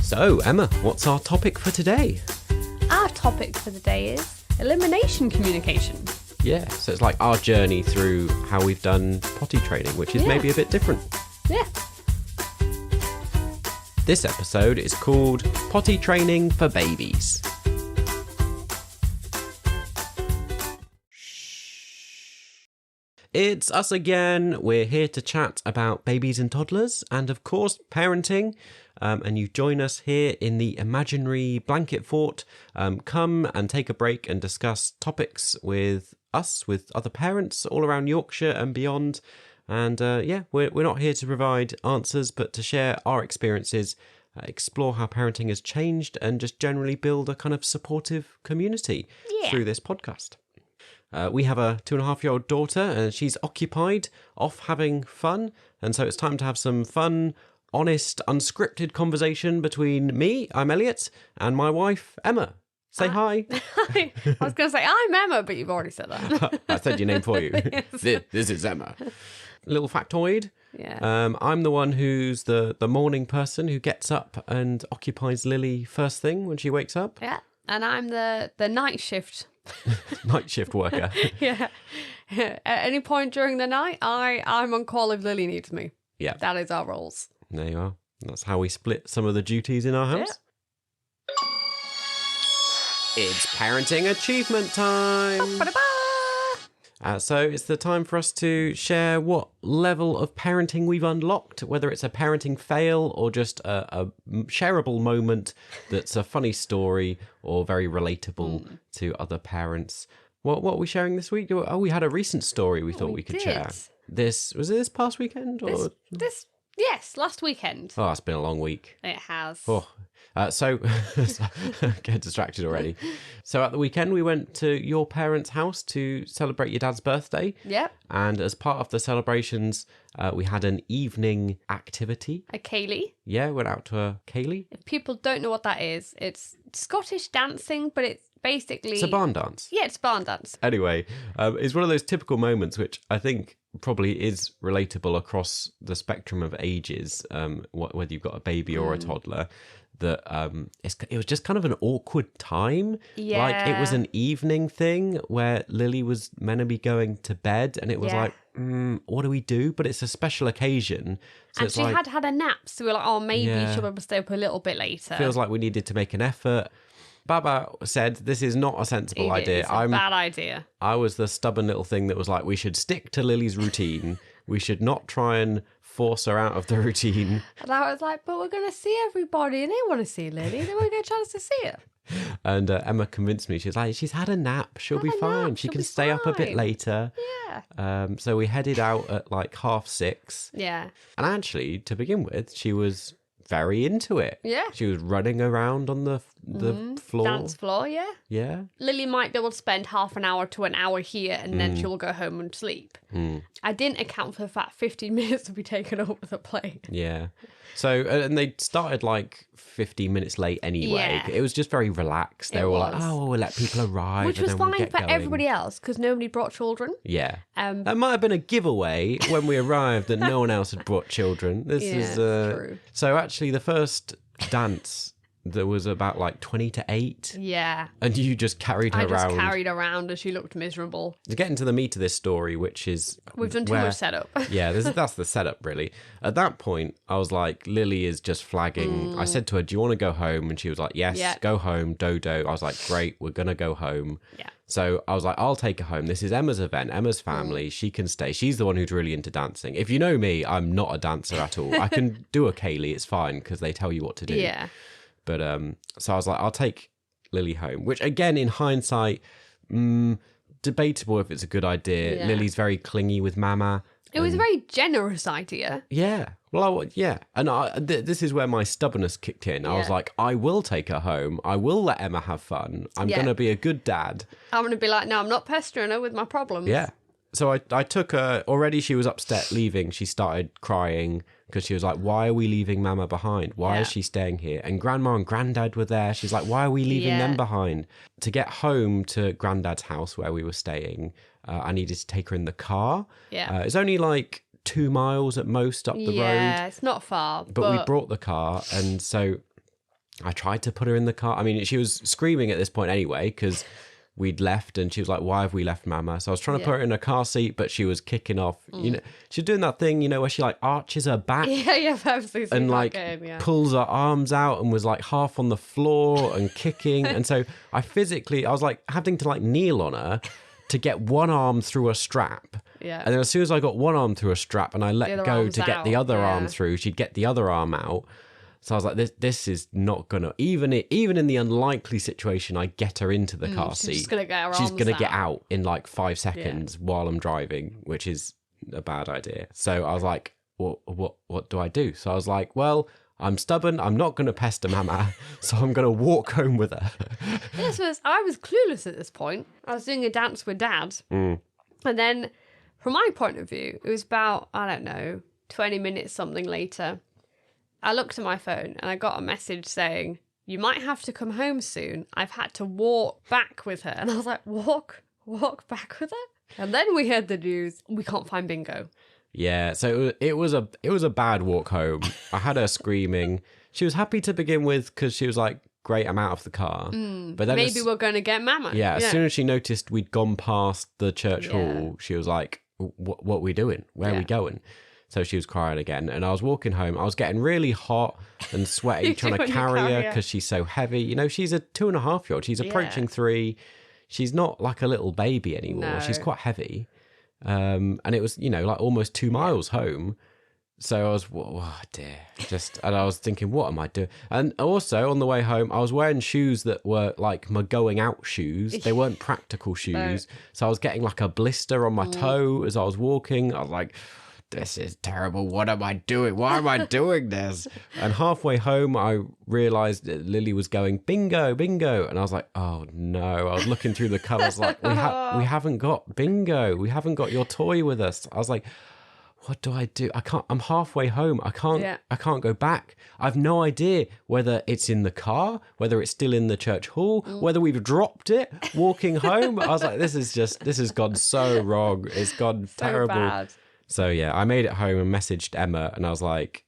So, Emma, what's our topic for today? Our topic for the day is elimination communication. Yeah, so it's like our journey through how we've done potty training, which is maybe a bit different. Yeah. This episode is called Potty Training for Babies. It's us again. We're here to chat about babies and toddlers and, of course, parenting. And you join us here in the imaginary blanket fort. Come and take a break and discuss topics with us, with other parents all around Yorkshire and beyond. And we're not here to provide answers, but to share our experiences, explore how parenting has changed, and just generally build a kind of supportive community through this podcast. We have a 2.5-year-old daughter, and she's occupied, off having fun. And so it's time to have some fun, honest, unscripted conversation between me, I'm Elliot, and my wife, Emma. Say hi. Hi. I was going to say, I'm Emma, but you've already said that. I said your name for you. Yes. This is Emma. Little factoid. Yeah. I'm the one who's the morning person who gets up and occupies Lily first thing when she wakes up. Yeah. And I'm the night shift. Night shift worker. Yeah. At any point during the night, I'm on call if Lily needs me. Yeah. That is our roles. There you are. That's how we split some of the duties in our house. Yeah. It's parenting achievement time. So it's the time for us to share what level of parenting we've unlocked, whether it's a parenting fail or just a shareable moment that's a funny story or very relatable to other parents. What are we sharing this week? Oh, we had a recent story we thought we could share. Was it this past weekend? Or? Yes, last weekend. Oh, it's been a long week. It has. Oh. So get distracted already. So at the weekend, we went to your parents' house to celebrate your dad's birthday. Yep. And as part of the celebrations, we had an evening activity. A ceilidh. Yeah, went out to a ceilidh. If people don't know what that is, it's Scottish dancing, but it's basically... It's a barn dance. Yeah, it's barn dance. Anyway, it's one of those typical moments which I think probably is relatable across the spectrum of ages, whether you've got a baby or a toddler, that it was just kind of an awkward time. Yeah. Like, it was an evening thing where Lily was meant to be going to bed, and it was like, what do we do? But it's a special occasion. So and she had a nap, so we were like, oh, maybe she'll be able to stay up a little bit later. Feels like we needed to make an effort. Baba said, this is not a sensible idea. It's a bad idea. I was the stubborn little thing that was like, we should stick to Lily's routine. We should not try and force her out of the routine. And I was like, but we're going to see everybody and they want to see Lily. They want to get a chance to see her. And Emma convinced me. She was like, she's had a nap. She'll be fine. She can stay up a bit later. Yeah. So we headed out at like 6:30. Yeah. And actually, to begin with, she was very into it. Yeah. She was running around on the floor. Dance floor, yeah. Yeah. Lily might be able to spend half an hour to an hour here and then she'll go home and sleep. I didn't account for the fact 15 minutes would be taken over the play. Yeah. So, and they started like 15 minutes late anyway. Yeah. It was just very relaxed. They were like, oh, we'll let people arrive. Which and was then we'll fine get for going. everybody else because nobody brought children. Yeah. That might have been a giveaway when we arrived that no one else had brought children. This is true. So actually the first dance, there was about like 20 to 8. Yeah. And you just carried her around. I just carried her around and she looked miserable. To get into the meat of this story, which is... We've done too much setup. Yeah, that's the setup, really. At that point, I was like, Lily is just flagging. I said to her, do you want to go home? And she was like, yes, go home, dodo. I was like, great, we're going to go home. Yeah. So I was like, I'll take her home. This is Emma's event, Emma's family. She can stay. She's the one who's really into dancing. If you know me, I'm not a dancer at all. I can do a ceilidh, it's fine, because they tell you what to do. Yeah. But so I was like, I'll take Lily home, which again, in hindsight, debatable if it's a good idea. Yeah. Lily's very clingy with Mama. It was a very generous idea. Yeah. Well, yeah. And this is where my stubbornness kicked in. I was like, I will take her home. I will let Emma have fun. I'm going to be a good dad. I'm going to be like, no, I'm not pestering her with my problems. Yeah. So I took her. Already she was upset leaving. She started crying because she was like, why are we leaving Mama behind? Why is she staying here? And Grandma and Granddad were there. She's like, why are we leaving them behind? To get home to Granddad's house where we were staying, I needed to take her in the car. Yeah. It's only like 2 miles at most up the road. Yeah, it's not far. But we brought the car, and so I tried to put her in the car. I mean, she was screaming at this point anyway, because we'd left and she was like, why have we left Mama? So I was trying to put her in a car seat, but she was kicking off. You know, she's doing that thing, you know, where she like arches her back and like pulls her arms out and was like half on the floor and kicking. And so I was like having to like kneel on her to get one arm through a strap. Yeah. And then as soon as I got one arm through a strap and I let go to get the other arm Yeah. through, she'd get the other arm out. So I was like, this is not going to, even in the unlikely situation, I get her into the car seat. She's going to get her She's arms going to get out. out in like 5 seconds while I'm driving, which is a bad idea. So I was like, what do I do? So I was like, well, I'm stubborn. I'm not going to pester Mama. So I'm going to walk home with her. I was clueless at this point. I was doing a dance with Dad. And then from my point of view, it was about, I don't know, 20 minutes something later. I looked at my phone and I got a message saying, you might have to come home soon. I've had to walk back with her. And I was like, walk back with her? And then we heard the news, we can't find Bingo. Yeah, so it was a bad walk home. I had her screaming. She was happy to begin with because she was like, great, I'm out of the car. But then maybe we're going to get Mama. Yeah, as soon as she noticed we'd gone past the church hall, she was like, what are we doing? Where are we going? So she was crying again. And I was walking home. I was getting really hot and sweaty trying to carry her because she's so heavy. You know, she's a 2.5-year-old. She's approaching 3. She's not like a little baby anymore. No. She's quite heavy. And it was, you know, like almost 2 miles home. So I was, oh dear. And I was thinking, what am I doing? And also on the way home, I was wearing shoes that were like my going out shoes. They weren't practical shoes. No. So I was getting like a blister on my toe as I was walking. I was like, this is terrible. What am I doing? Why am I doing this? And halfway home, I realised that Lily was going, Bingo, Bingo. And I was like, oh no. I was looking through the colours like, we haven't got Bingo. We haven't got your toy with us. I was like, what do I do? I'm halfway home. I can't go back. I've no idea whether it's in the car, whether it's still in the church hall, whether we've dropped it walking home. I was like, this has gone so wrong. It's gone terrible. Bad. So yeah, I made it home and messaged Emma and I was like,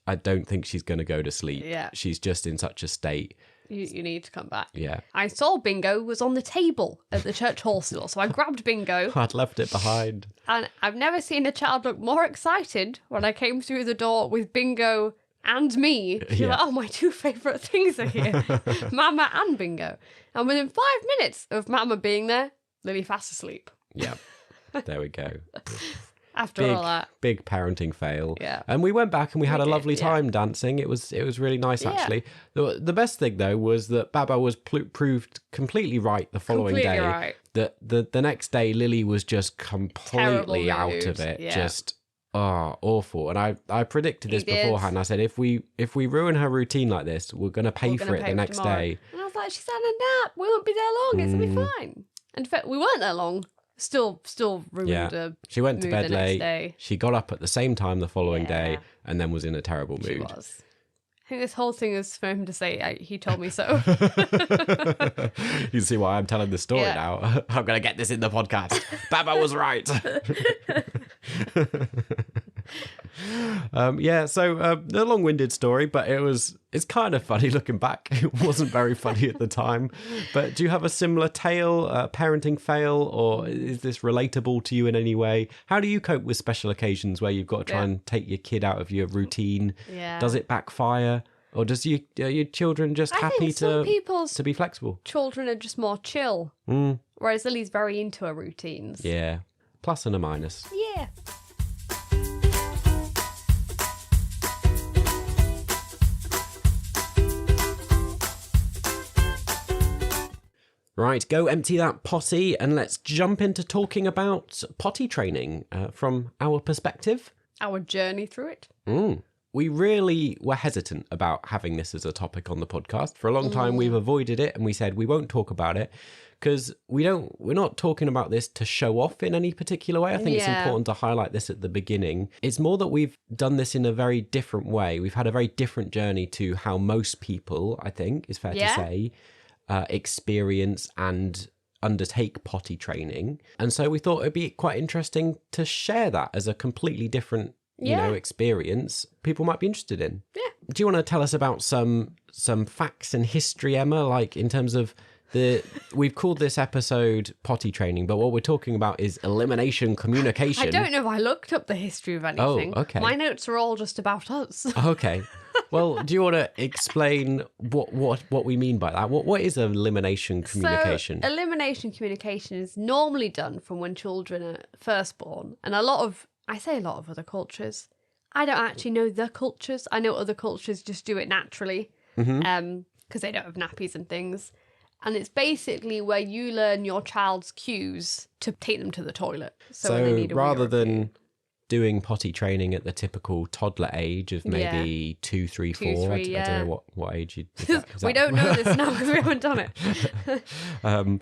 I don't think she's going to go to sleep. Yeah. She's just in such a state. You need to come back. Yeah. I saw Bingo was on the table at the church hall still, so I grabbed Bingo. I'd left it behind. And I've never seen a child look more excited when I came through the door with Bingo and me. She's like, oh, my 2 favourite things are here. Mama and Bingo. And within 5 minutes of Mama being there, Lily fast asleep. Yeah. There we go. After all that. Big parenting fail. Yeah. And we went back and we had a lovely time dancing. It was really nice, actually. The best thing, though, was that Baba was proved completely right the following day. Right. That the next day, Lily was just completely out of it. Yeah. Just, awful. And I predicted this beforehand. I said, if we ruin her routine like this, we're going to pay for it the next day. And I was like, she's had a nap. We won't be there long. It's going to be fine. In fact, we weren't there long. Still ruined a She went to bed the next late. Day. She got up at the same time the following day and then was in a terrible mood. She was. I think this whole thing is for him to say, he told me so. You can see why I'm telling the story now. I'm going to get this in the podcast. Baba was right. A long-winded story, but it's kind of funny looking back. It wasn't very funny at the time. But do you have a similar tale, parenting fail, or is this relatable to you in any way? How do you cope with special occasions where you've got to try and take your kid out of your routine? Yeah. Does it backfire? Or are your children just happy to be flexible? Children are just more chill. Whereas Lily's very into her routines. Yeah. Plus and a minus. Yeah. Right, go empty that potty and let's jump into talking about potty training from our perspective. Our journey through it. We really were hesitant about having this as a topic on the podcast. For a long time, we've avoided it and we said we won't talk about it because we're not talking about this to show off in any particular way. I think it's important to highlight this at the beginning. It's more that we've done this in a very different way. We've had a very different journey to how most people, I think, is fair to say, experience and undertake potty training. And so we thought it'd be quite interesting to share that as a completely different experience people might be interested in. Yeah. Do you want to tell us about some some facts and history, Emma, like in terms of we've called this episode potty training, but what we're talking about is elimination communication. I don't know if I looked up the history of anything. Oh, okay. My notes are all just about us. Okay. Well, do you want to explain what we mean by that? What is elimination communication? So, elimination communication is normally done from when children are first born. And I say a lot of other cultures. I don't actually know the cultures. I know other cultures just do it naturally because they don't have nappies and things. And it's basically where you learn your child's cues to take them to the toilet. So when they need a rather than doing potty training at the typical toddler age of maybe 2, 3, 4, 2, 3, I don't know what age you we don't know this now because we haven't done it.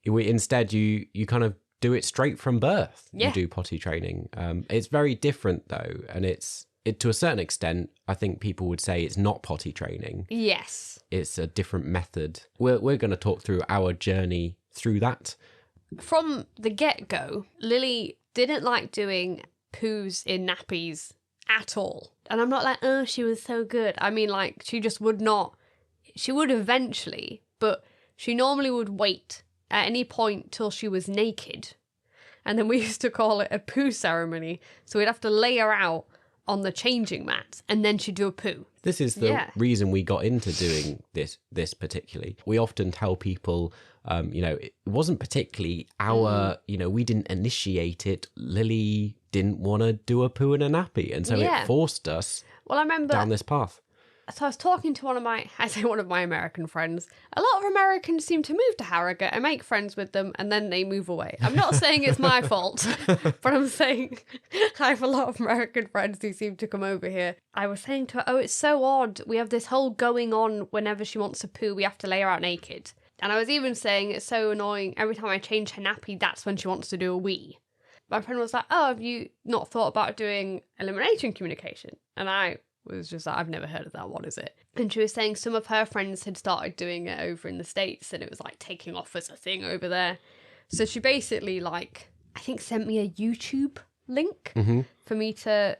Instead, you kind of do it straight from birth. Yeah. You do potty training. It's very different though, and it to a certain extent, I think people would say it's not potty training. Yes. It's a different method. We're going to talk through our journey through that. From the get-go, Lily didn't like doing poos in nappies at all. And I'm not like, oh, she was so good. I mean, like, she just would not. She would eventually, but she normally would wait at any point till she was naked. And then we used to call it a poo ceremony. So we'd have to lay her out on the changing mat and then she'd do a poo. This is the reason we got into doing this particularly. We often tell people, it wasn't particularly our, we didn't initiate it. Lily didn't want to do a poo in a nappy. And so it forced us down this path. So I was talking to one of my American friends. A lot of Americans seem to move to Harrogate. I make friends with them and then they move away. I'm not saying it's my fault, but I'm saying I have a lot of American friends who seem to come over here. I was saying to her, oh, it's so odd. We have this whole going on whenever she wants to poo, we have to lay her out naked. And I was even saying it's so annoying. Every time I change her nappy, that's when she wants to do a wee. My friend was like, oh, have you not thought about doing elimination communication? And I was just like, I've never heard of that. What is it? And she was saying some of her friends had started doing it over in the States and it was like taking off as a thing over there. So she basically I think sent me a YouTube link for me to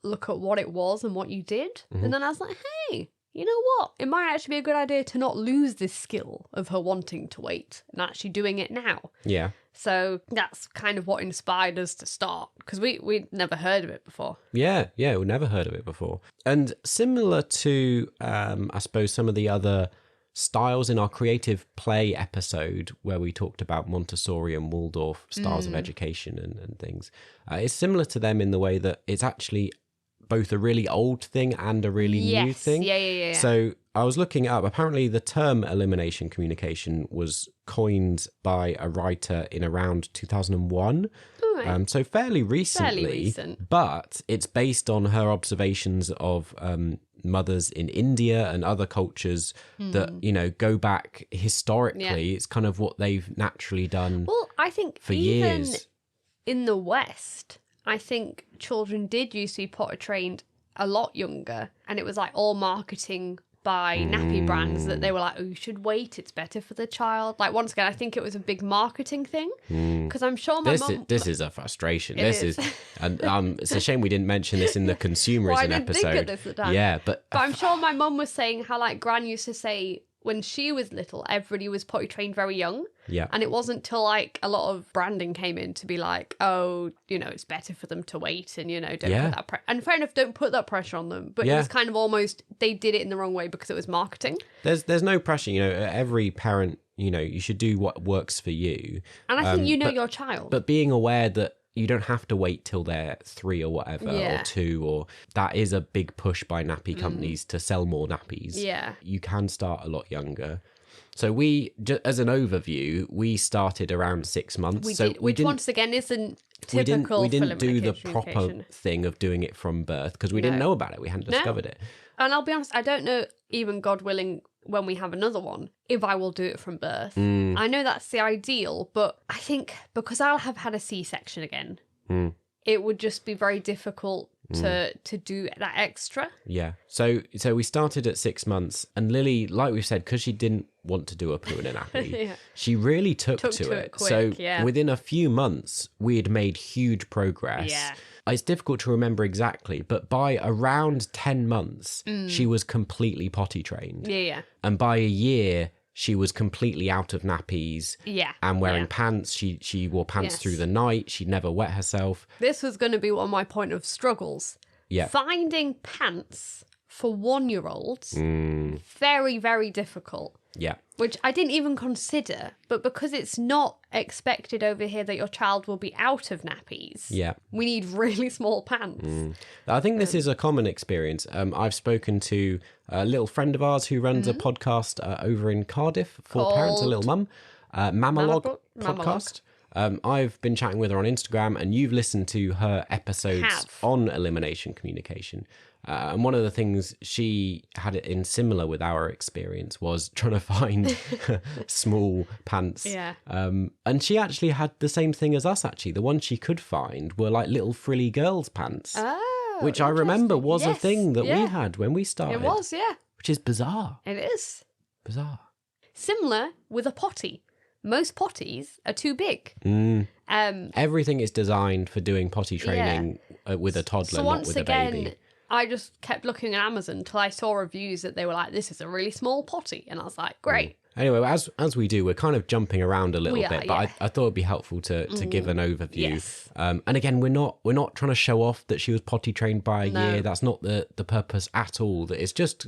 look at what it was and what you did. And then I was like, hey, you know what? It might actually be a good idea to not lose this skill of her wanting to wait and actually doing it now. Yeah. So that's kind of what inspired us to start, because we'd never heard of it before. Yeah, we'd never heard of it before. And similar to, I suppose, some of the other styles in our creative play episode where we talked about Montessori and Waldorf styles of education and things, it's similar to them in the way that it's actually both a really old thing and a really new thing. Yeah. So I was looking up, apparently the term elimination communication was coined by a writer in around 2001. Right. So fairly recently. Fairly recent. But it's based on her observations of mothers in India and other cultures that, go back historically. Yeah. It's kind of what they've naturally done. Well, I think for even years. In the West, I think children did used to be potty trained a lot younger, and it was like all marketing by nappy brands that they were like, oh, you should wait, it's better for the child. Like, once again, I think it was a big marketing thing, because I'm sure my mum... This is a frustration. And it's a shame we didn't mention this in the consumerism I didn't episode. think of this at the time. Yeah, but I'm sure my mum was saying how, like, Gran used to say when she was little, everybody was potty trained very young. Yeah. And it wasn't till like a lot of branding came in to be like, oh, it's better for them to wait and, don't put that pressure. And fair enough, don't put that pressure on them. But it was kind of almost, they did it in the wrong way because it was marketing. There's no pressure, every parent, you should do what works for you. And I think your child. But being aware that you don't have to wait till they're 3 or whatever, or 2, or that is a big push by nappy companies to sell more nappies. Yeah. You can start a lot younger. So we, as an overview, we started around 6 months. Which once again isn't typical. We didn't do the proper thing of doing it from birth because we didn't know about it. We hadn't discovered it. And I'll be honest, I don't know, even God willing, when we have another one, if I will do it from birth. I know that's the ideal, but I think because I'll have had a C-section again, it would just be very difficult to do that extra. Yeah. So we started at 6 months, and Lily, like we've said, because she didn't want to do a poo in a nappy, she really took to it. Quick, so within a few months, we had made huge progress. Yeah. it's difficult to remember exactly, but by around 10 months, she was completely potty trained. Yeah. And by a year, she was completely out of nappies. Yeah. And wearing pants. She wore pants through the night. She'd never wet herself. This was going to be one of my point of struggles. Yeah. Finding pants for 1-year-olds, very, very difficult. Yeah. Which I didn't even consider, but because it's not expected over here that your child will be out of nappies, we need really small pants. I think this is a common experience. I've spoken to a little friend of ours who runs a podcast over in Cardiff for Parents and Little Mum, Mamalog podcast. I've been chatting with her on Instagram, and you've listened to her episodes on elimination communication. And one of the things she had it in similar with our experience was trying to find small pants. Yeah. And she actually had the same thing as us, actually. The ones she could find were like little frilly girls' pants. Oh, which I remember was a thing that we had when we started. It was, yeah. Which is bizarre. It is. Bizarre. Similar with a potty. Most potties are too big. Everything is designed for doing potty training with a toddler, not with a baby. I just kept looking at Amazon till I saw reviews that they were like, this is a really small potty. And I was like, great. Anyway, as we do, we're kind of jumping around a little bit, but I thought it'd be helpful to give an overview. Yes. And again, we're not trying to show off that she was potty trained by a year. That's not the purpose at all. It's just,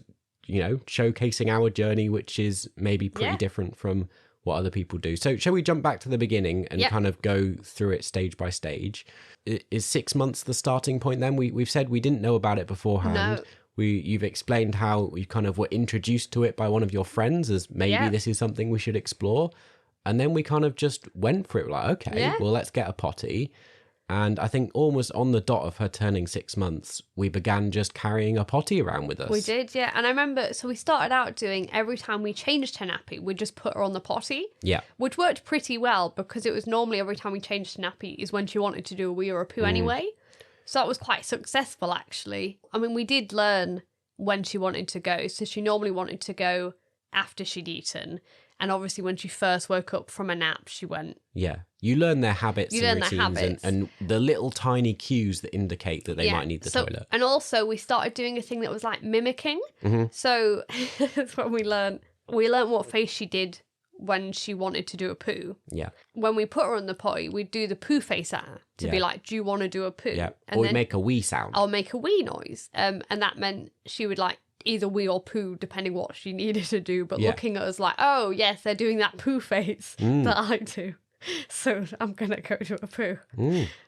showcasing our journey, which is maybe pretty different from what other people do. So shall we jump back to the beginning and kind of go through it stage by stage? Is 6 months the starting point then? We've said we didn't know about it beforehand. No. You've explained how you kind of were introduced to it by one of your friends as maybe this is something we should explore. And then we kind of just went for it. Like, okay, well, let's get a potty. And I think almost on the dot of her turning 6 months, we began just carrying a potty around with us. We did, yeah. And I remember, so we started out doing every time we changed her nappy, we'd just put her on the potty. Yeah. Which worked pretty well because it was normally every time we changed her nappy is when she wanted to do a wee or a poo anyway. So that was quite successful, actually. I mean, we did learn when she wanted to go. So she normally wanted to go after she'd eaten. And obviously when she first woke up from a nap, she went. Yeah. You learn their habits and routines and the little tiny cues that indicate that they might need the toilet. And also we started doing a thing that was like mimicking. So that's when we learned what face she did when she wanted to do a poo. Yeah. When we put her on the potty, we'd do the poo face at her to be like, do you want to do a poo? Yeah. And or we'd make a wee sound. I'll make a wee noise. And that meant she would like either wee or poo, depending what she needed to do, but looking at us like, oh, yes, they're doing that poo face that I do. So I'm going to go to a poo.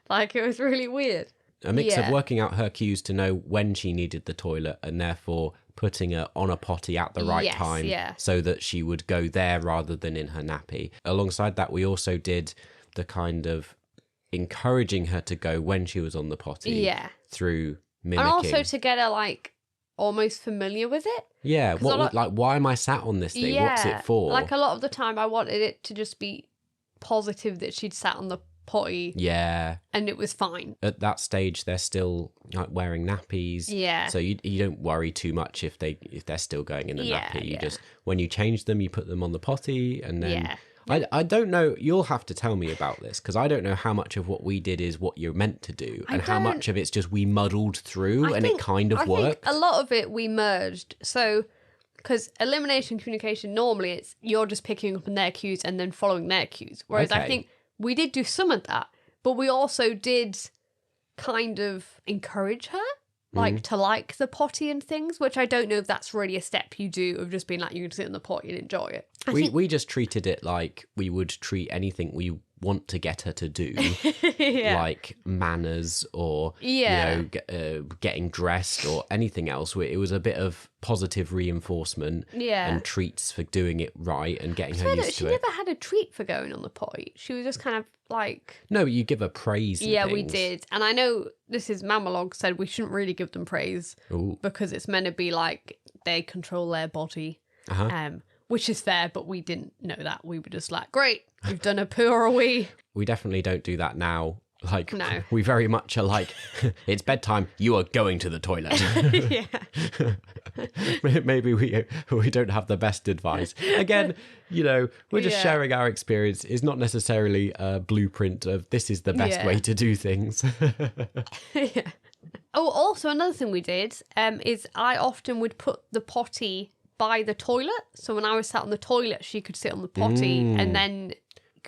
Like, it was really weird. A mix of working out her cues to know when she needed the toilet and therefore putting her on a potty at the right time so that she would go there rather than in her nappy. Alongside that, we also did the kind of encouraging her to go when she was on the potty through mimicking. And also to get her, like, almost familiar with it. Yeah, why am I sat on this thing? What's it for? Like a lot of the time I wanted it to just be positive that she'd sat on the potty. Yeah. And it was fine. At that stage they're still like wearing nappies. Yeah. So you don't worry too much if they're still going in the nappy. You just when you change them you put them on the potty and then I don't know, you'll have to tell me about this because I don't know how much of what we did is what you're meant to do and how much of it's just we muddled through it kind of worked. A lot of it we merged. So, because elimination communication, normally it's you're just picking up on their cues and then following their cues. Whereas I think we did do some of that, but we also did kind of encourage her. Like to like the potty and things, which I don't know if that's really a step you do of just being like, you can sit in the potty and enjoy it. We just treated it like we would treat anything we want to get her to do, like manners or getting dressed or anything else. It was a bit of positive reinforcement and treats for doing it right and getting her used to she it. She never had a treat for going on the potty. She was just kind of like... No, you give her praise and things. We did. And I know this is Mamalog said we shouldn't really give them praise because it's meant to be like they control their body. Which is fair, but we didn't know that. We were just like, great, you've done a poo or a wee. We definitely don't do that now. Like, No. we very much are like, it's bedtime, you are going to the toilet. Maybe we don't have the best advice. Again, we're just sharing our experience. It's not necessarily a blueprint of this is the best way to do things. Yeah. Oh, also another thing we did is I often would put the potty by the toilet. So when I was sat on the toilet, she could sit on the potty, and then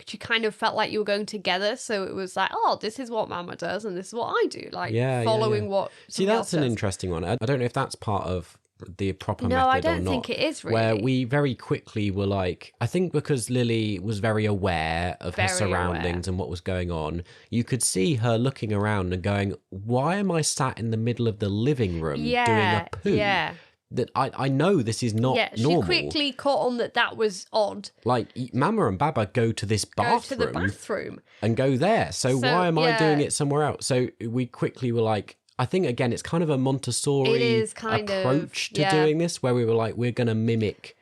you kind of felt like you were going together. So it was like, oh, this is what Mama does, and this is what I do. Like following what. See, that's an interesting one. I don't know if that's part of the proper method or not. No, I don't think it is really. Where we very quickly were like, I think because Lily was very aware of her surroundings and what was going on, you could see her looking around and going, why am I sat in the middle of the living room doing a poo? Yeah. That I know this is not normal. She quickly caught on that was odd. Like, Mama and Baba go to this bathroom. Go to the bathroom. And go there. So why am I doing it somewhere else? So we quickly were like, I think, again, it's kind of a Montessori approach to doing this, where we were like, we're going to mimic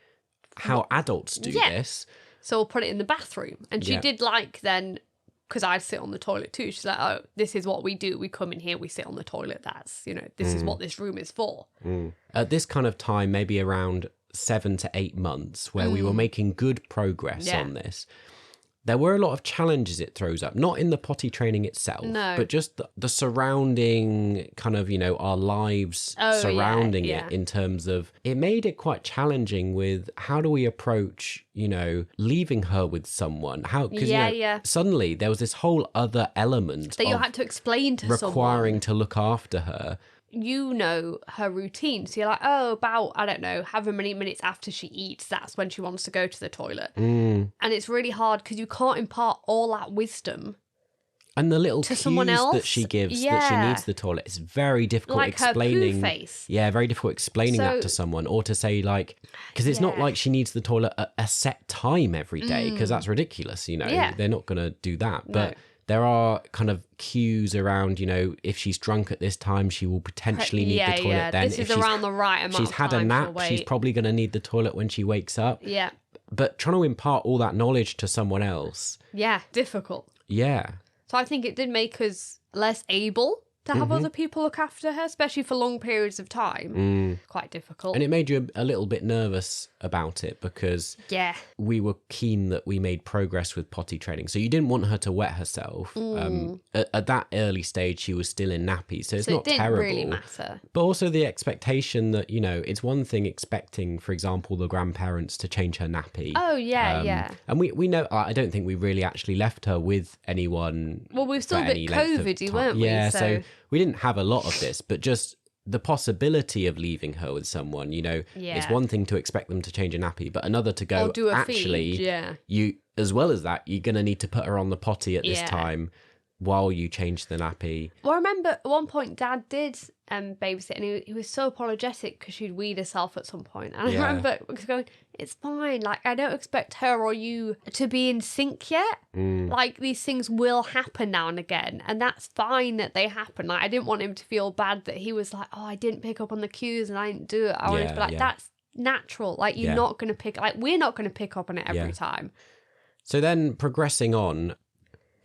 how adults do this. So we'll put it in the bathroom. And she did like then, because I'd sit on the toilet too. She's like, oh, this is what we do. We come in here, we sit on the toilet. That's, this is what this room is for. At this kind of time, maybe around 7 to 8 months, where we were making good progress on this, there were a lot of challenges it throws up, not in the potty training itself, but just the surrounding kind of, our lives surrounding it, in terms of, it made it quite challenging with how do we approach, leaving her with someone? Because suddenly there was this whole other element that you had to explain to someone. Requiring to look after her. Her routine. So you're like, oh, about, I don't know, however many minutes after she eats, that's when she wants to go to the toilet. And it's really hard because you can't impart all that wisdom. And the little cues that she gives that she needs the toilet, it's very difficult explaining. Her poo face. Yeah, very difficult explaining that to someone, or to say like, because it's not like she needs the toilet at a set time every day, because that's ridiculous, They're not going to do that. But there are kind of cues around, if she's drunk at this time, she will potentially need the toilet then. This is around the right amount of time. She's had a nap, she's probably going to need the toilet when she wakes up. Yeah. But trying to impart all that knowledge to someone else. Yeah, difficult. Yeah. So I think it did make us less able to have other people look after her, especially for long periods of time. Quite difficult. And it made you a little bit nervous about it, because we were keen that we made progress with potty training. So you didn't want her to wet herself. At that early stage, she was still in nappies, so it's not terrible. It didn't really matter. But also the expectation that, it's one thing expecting, for example, the grandparents to change her nappy. Oh, yeah. And we know, I don't think we really actually left her with anyone. Well, we were still a bit COVID-y, weren't we? Yeah, so we didn't have a lot of this, but just the possibility of leaving her with someone, it's one thing to expect them to change a nappy, but another to go, you, as well as that, you're going to need to put her on the potty at this time while you change the nappy. Well, I remember at one point Dad did babysit, and he was so apologetic because she'd weed herself at some point. And I remember going, it's fine. Like, I don't expect her or you to be in sync yet. Like, these things will happen now and again, and that's fine that they happen. Like, I didn't want him to feel bad that he was like, oh, I didn't pick up on the cues and I didn't do it. I wanted to be like, that's natural. Like, you're not going to pick, like, we're not going to pick up on it every time. So then progressing on,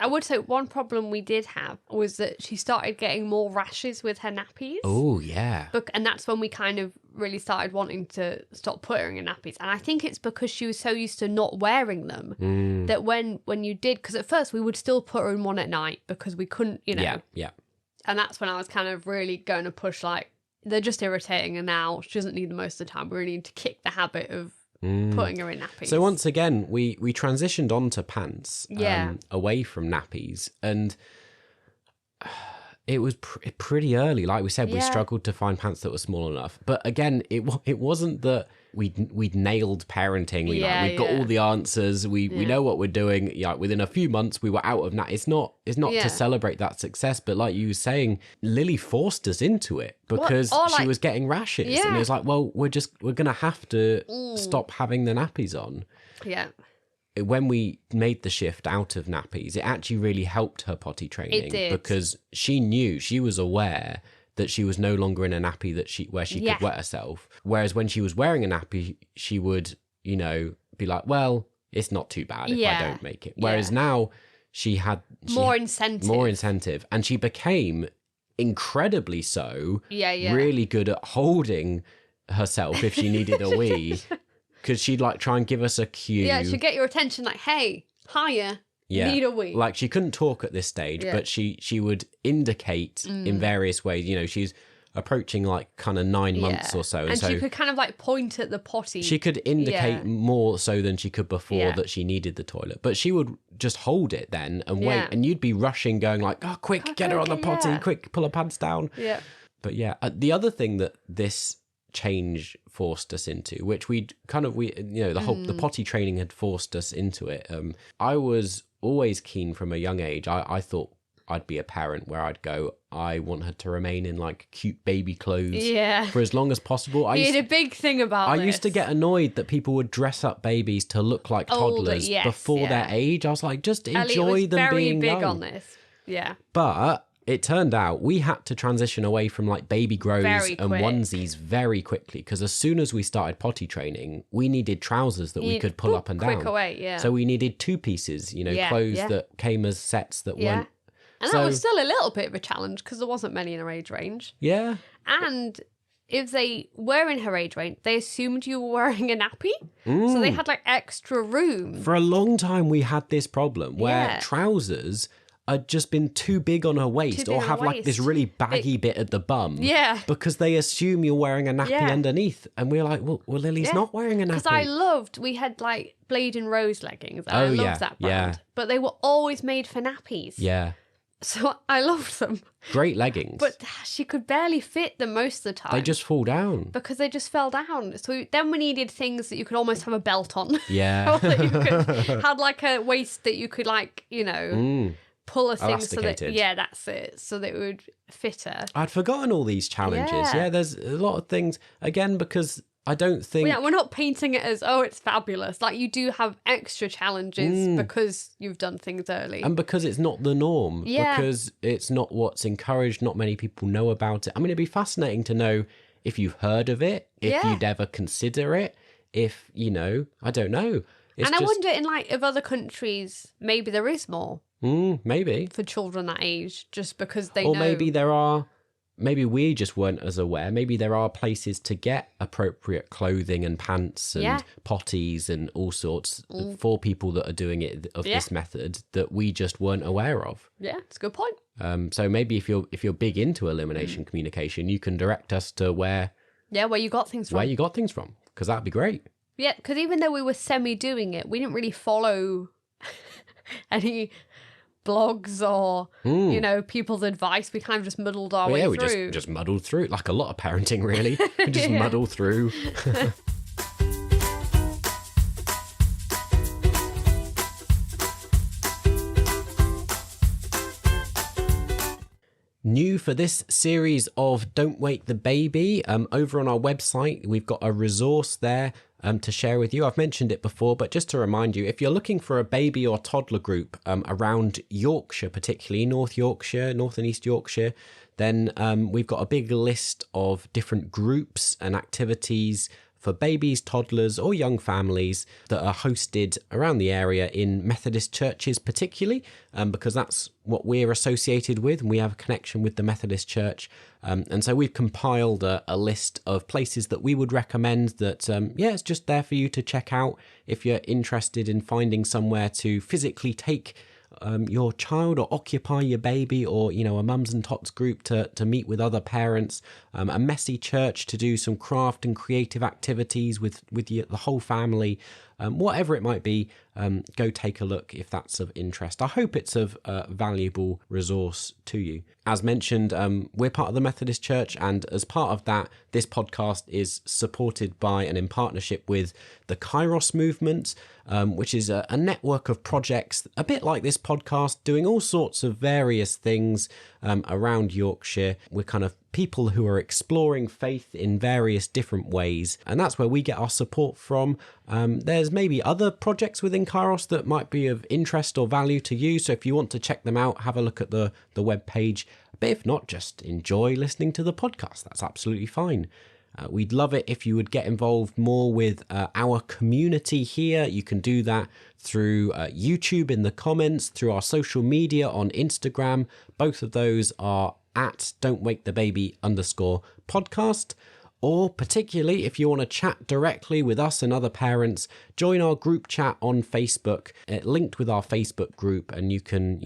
I would say one problem we did have was that she started getting more rashes with her nappies. Oh, yeah. And that's when we kind of really started wanting to stop putting her in nappies. And I think it's because she was so used to not wearing them that when you did, because at first we would still put her in one at night because we couldn't, Yeah. And that's when I was kind of really going to push, like, they're just irritating her now. She doesn't need them most of the time. We really need to kick the habit of putting her in nappies. So once again, we transitioned onto pants away from nappies, and it was pretty early. Like we said, we struggled to find pants that were small enough. But again, it wasn't that we'd nailed parenting. We've got all the answers. We know what we're doing. Yeah, within a few months we were out of It's not to celebrate that success, but like you were saying, Lily forced us into it because she was getting rashes, and it was like, well, we're gonna have to stop having the nappies on. Yeah. When we made the shift out of nappies, it actually really helped her potty training. It did. Because she was aware that she was no longer in a nappy where she could wet herself. Whereas when she was wearing a nappy, she would, be like, well, it's not too bad if I don't make it. Whereas now she had more incentive. More incentive. And she became incredibly so Yeah. really good at holding herself if she needed a wee. Because she'd like try and give us a cue. Yeah, she'd get your attention like, hey, hiya. Yeah. Need a wee. Like she couldn't talk at this stage, but she would indicate in various ways. You know, she's approaching like kind of 9 months or so. And so she could kind of like point at the potty. she could indicate more so than she could before that she needed the toilet. But she would just hold it then and wait. And you'd be rushing, going like, oh, quick, get her on the potty. Quick, pull her pants down. Yeah. But the other thing that this change forced us into, which the potty training had forced us into it. I was always keen from a young age. I thought I'd be a parent where I'd go, I want her to remain in like cute baby clothes for as long as possible. You had a big thing about I used to get annoyed that people would dress up babies to look like toddlers before their age. I was like, just enjoy them being young. Very big on this. Yeah. But it turned out we had to transition away from like baby grows and onesies very quickly, because as soon as we started potty training, we needed trousers that we could pull up and down. Quick away, So we needed 2 pieces, clothes that came as sets that weren't. And that was still a little bit of a challenge because there wasn't many in her age range. Yeah. And if they were in her age range, they assumed you were wearing a nappy. So they had like extra room. For a long time, we had this problem where trousers had just been too big on her waist or have like this really baggy bit at the bum. Yeah. Because they assume you're wearing a nappy underneath. And we're like, well Lily's not wearing a nappy. Because we had like Blade and Rose leggings. And I loved that brand. Yeah. But they were always made for nappies. Yeah. So I loved them. Great leggings. But she could barely fit them most of the time. They just fall down. Because they just fell down. So then we needed things that you could almost have a belt on. Yeah. Or that you could had like a waist that you could like, pull a thing so that that's it. So that it would fit her. I'd forgotten all these challenges. Yeah, there's a lot of things. Again, because I don't think... we're not painting it as, it's fabulous. Like, you do have extra challenges because you've done things early. And because it's not the norm. Yeah. Because it's not what's encouraged. Not many people know about it. I mean, it'd be fascinating to know if you've heard of it, if you'd ever consider it, if, I don't know. I wonder in, like, if other countries, maybe there is more. Maybe. For children that age, just because they know. Or maybe there are... Maybe we just weren't as aware. Maybe there are places to get appropriate clothing and pants and potties and all sorts for people that are doing it of this method that we just weren't aware of. Yeah, it's a good point. So maybe if you're big into elimination communication, you can direct us to where you got things from. Where you got things from, because that'd be great. Yeah, because even though we were semi-doing it, we didn't really follow any blogs or people's advice. We kind of just muddled our way through. We just muddled through, like a lot of parenting really. We just muddle through. New for this series of Don't Wake the Baby, over on our website, we've got a resource there to share with you. I've mentioned it before, but just to remind you, if you're looking for a baby or toddler group around Yorkshire, particularly North Yorkshire, North and East Yorkshire, then we've got a big list of different groups and activities for babies, toddlers or young families that are hosted around the area in Methodist churches particularly, because that's what we're associated with and we have a connection with the Methodist Church. And so we've compiled a list of places that we would recommend that, it's just there for you to check out if you're interested in finding somewhere to physically take your child or occupy your baby, or a mums and tots group to meet with other parents, a messy church to do some craft and creative activities with the whole family, whatever it might be. Go take a look if that's of interest. I hope it's of valuable resource to you. As mentioned, we're part of the Methodist Church, and as part of that, this podcast is supported by and in partnership with the Kairos movement, which is a network of projects, a bit like this podcast, doing all sorts of various things around Yorkshire. We're kind of people who are exploring faith in various different ways, and that's where we get our support from. There's maybe other projects within Kairos that might be of interest or value to you, so if you want to check them out, have a look at the web page. But if not, just enjoy listening to the podcast. That's absolutely fine. We'd love it if you would get involved more with our community here. You can do that through YouTube in the comments, through our social media on Instagram. Both of those are at don'twakethebaby_podcast. Or particularly if you want to chat directly with us and other parents, join our group chat on Facebook, linked with our Facebook group, and you can,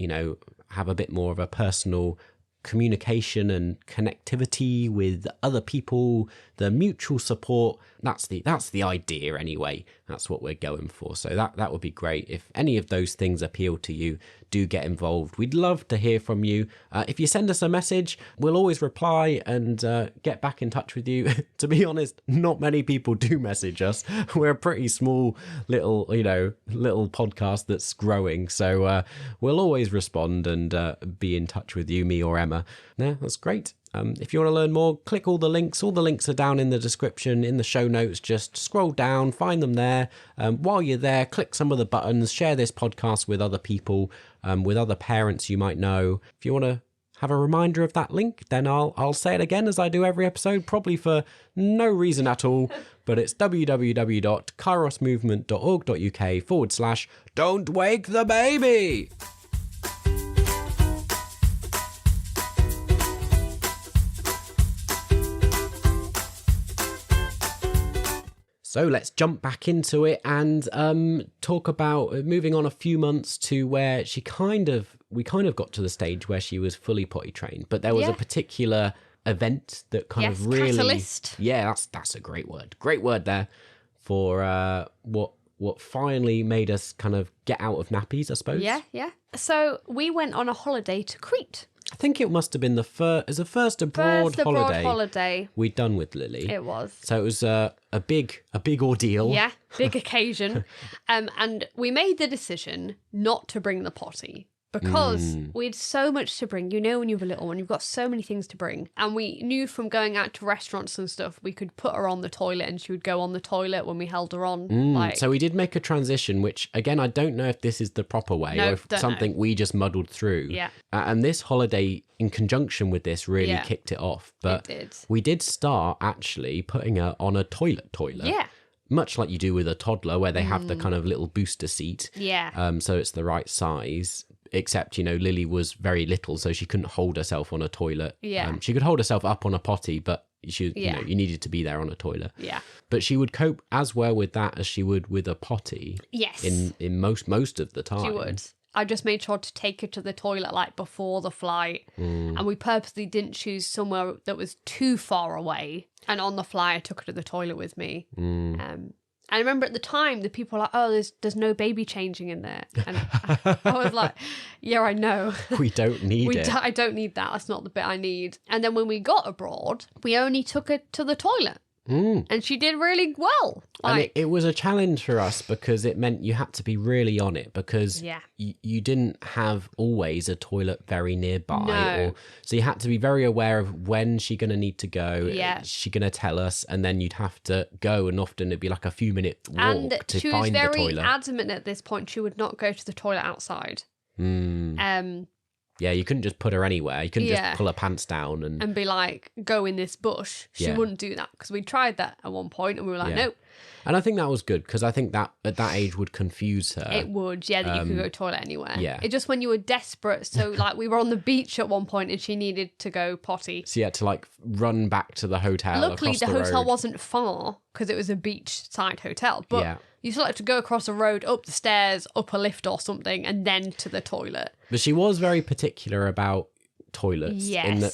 have a bit more of a personal communication and connectivity with other people, the mutual support. That's the idea anyway. That's what we're going for. So that would be great. If any of those things appeal to you, do get involved. We'd love to hear from you. If you send us a message, we'll always reply and get back in touch with you. To be honest, not many people do message us. We're a pretty small little podcast that's growing. So we'll always respond and be in touch with you, me or Emma. Yeah, that's great. If you want to learn more, click all the links. All the links are down in the description, in the show notes. Just scroll down, find them there. While you're there, click some of the buttons, share this podcast with other people, with other parents you might know. If you want to have a reminder of that link, then I'll say it again as I do every episode, probably for no reason at all, but it's www.kairosmovement.org.uk/Don't Wake the Baby. So let's jump back into it and talk about moving on a few months to where we kind of got to the stage where she was fully potty trained, but there was a particular event that kind of really catalyst. Yeah, that's a great word there for what finally made us kind of get out of nappies, I suppose. Yeah. So we went on a holiday to Crete. I think it must have been the first abroad holiday we'd done with Lily. It was. So it was a big ordeal. Yeah, big occasion. And we made the decision not to bring the potty because we had so much to bring. When you have a little one, you've got so many things to bring. And we knew from going out to restaurants and stuff, we could put her on the toilet and she would go on the toilet when we held her on. So we did make a transition, which, again, I don't know if this is the proper way or if something we just muddled through. Yeah. And this holiday, in conjunction with this, really kicked it off. But it did. We did start, actually, putting her on a toilet. Yeah. Much like you do with a toddler, where they have the kind of little booster seat. Yeah. So it's the right size. Except, Lily was very little, so she couldn't hold herself on a toilet. Yeah. She could hold herself up on a potty, but you needed to be there on a toilet. Yeah. But she would cope as well with that as she would with a potty. Yes. In most of the time. She would. I just made sure to take her to the toilet before the flight. And we purposely didn't choose somewhere that was too far away. And on the flight, I took her to the toilet with me. I remember at the time, the people were like, oh, there's no baby changing in there. And I was like, yeah, I know. We don't need it. I don't need that. That's not the bit I need. And then when we got abroad, we only took her to the toilet. And she did really well. And it was a challenge for us because it meant you had to be really on it because you didn't have always a toilet very nearby. No. So you had to be very aware of when she's going to need to go. Yeah. She's going to tell us and then you'd have to go, and often it'd be like a few minute walk to find the toilet. And she was very adamant at this point she would not go to the toilet outside. Yeah, you couldn't just put her anywhere. You couldn't just pull her pants down and be like, go in this bush. She wouldn't do that because we tried that at one point and we were like, nope. And I think that was good because I think that at that age would confuse her. It would, that you could go to the toilet anywhere. Yeah. It just when you were desperate. So we were on the beach at one point and she needed to go potty. So you had to run back to the hotel. Luckily, the hotel wasn't far because it was a beachside hotel. But you still had to go across a road, up the stairs, up a lift or something, and then to the toilet. But she was very particular about toilets. Yes. In the,